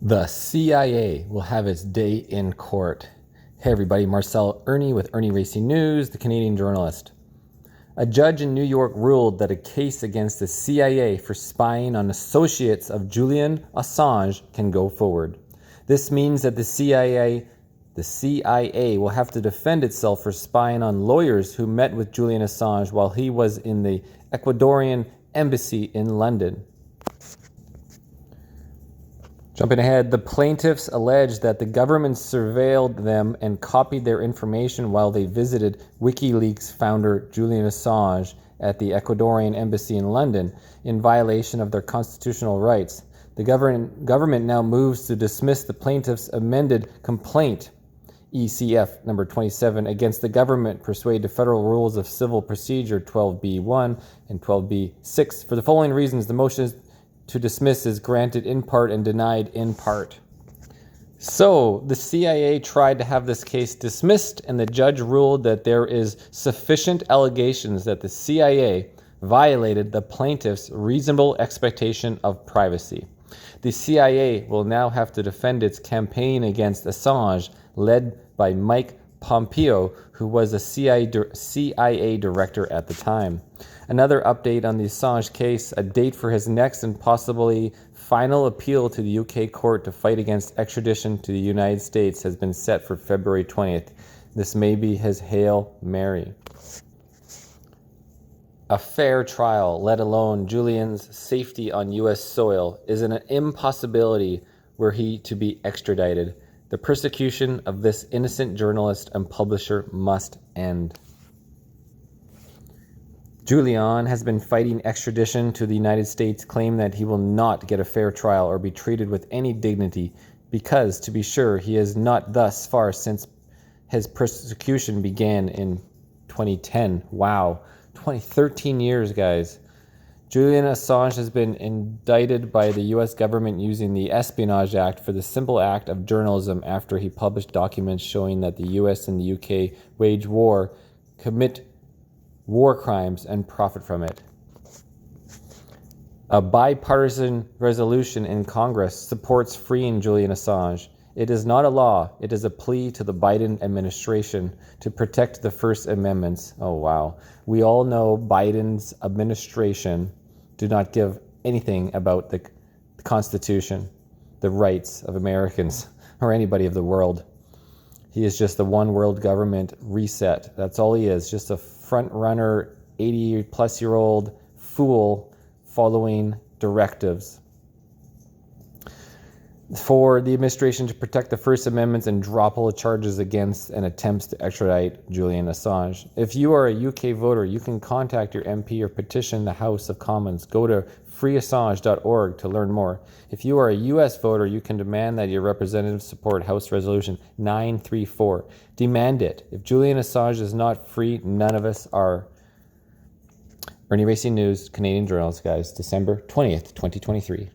The CIA will have its day in court. Hey everybody, Marcel Ernie with Ernie Racing News, the Canadian journalist. A judge in New York ruled that a case against the CIA for spying on associates of Julian Assange can go forward. This means that the CIA will have to defend itself for spying on lawyers who met with Julian Assange while he was in the Ecuadorian embassy in London. Jumping ahead, the plaintiffs allege that the government surveilled them and copied their information while they visited WikiLeaks founder Julian Assange at the Ecuadorian embassy in London in violation of their constitutional rights. The government now moves to dismiss the plaintiffs' amended complaint, ECF number 27, against the government pursuant to Federal Rules of Civil Procedure 12b-1 and 12b-6. For the following reasons, the motion to dismiss is granted in part and denied in part. So, the CIA tried to have this case dismissed, and the judge ruled that there is sufficient allegations that the CIA violated the plaintiff's reasonable expectation of privacy. The CIA will now have to defend its campaign against Assange, led by Mike Pompeo, who was a CIA director at the time. Another update on the Assange case: a date for his next and possibly final appeal to the UK court to fight against extradition to the United States has been set for February 20th. This may be his Hail Mary. A fair trial, let alone Julian's safety on US soil, is an impossibility were he to be extradited. The persecution of this innocent journalist and publisher must end. Julian has been fighting extradition to the United States, claiming that he will not get a fair trial or be treated with any dignity because, to be sure, he has not thus far since his persecution began in 2010. Wow, 13 years, guys. Julian Assange has been indicted by the U.S. government using the Espionage Act for the simple act of journalism after he published documents showing that the U.S. and the U.K. wage war, commit war crimes, and profit from it. A bipartisan resolution in Congress supports freeing Julian Assange. It is not a law. It is a plea to the Biden administration to protect the First Amendments. Oh, wow. We all know Biden's administration do not give anything about the Constitution, the rights of Americans, or anybody of the world. He is just the one world government reset. That's all he is, just a front-runner, 80-plus-year-old fool following directives for the administration to protect the First Amendment and drop all the charges against and attempts to extradite Julian Assange. If you are a UK voter, you can contact your MP or petition the House of Commons. Go to freeassange.org to learn more. If you are a US voter, you can demand that your representatives support House Resolution 934. Demand it. If Julian Assange is not free, none of us are. Ernie Racing News, Canadian journalist, guys, December 20th, 2023.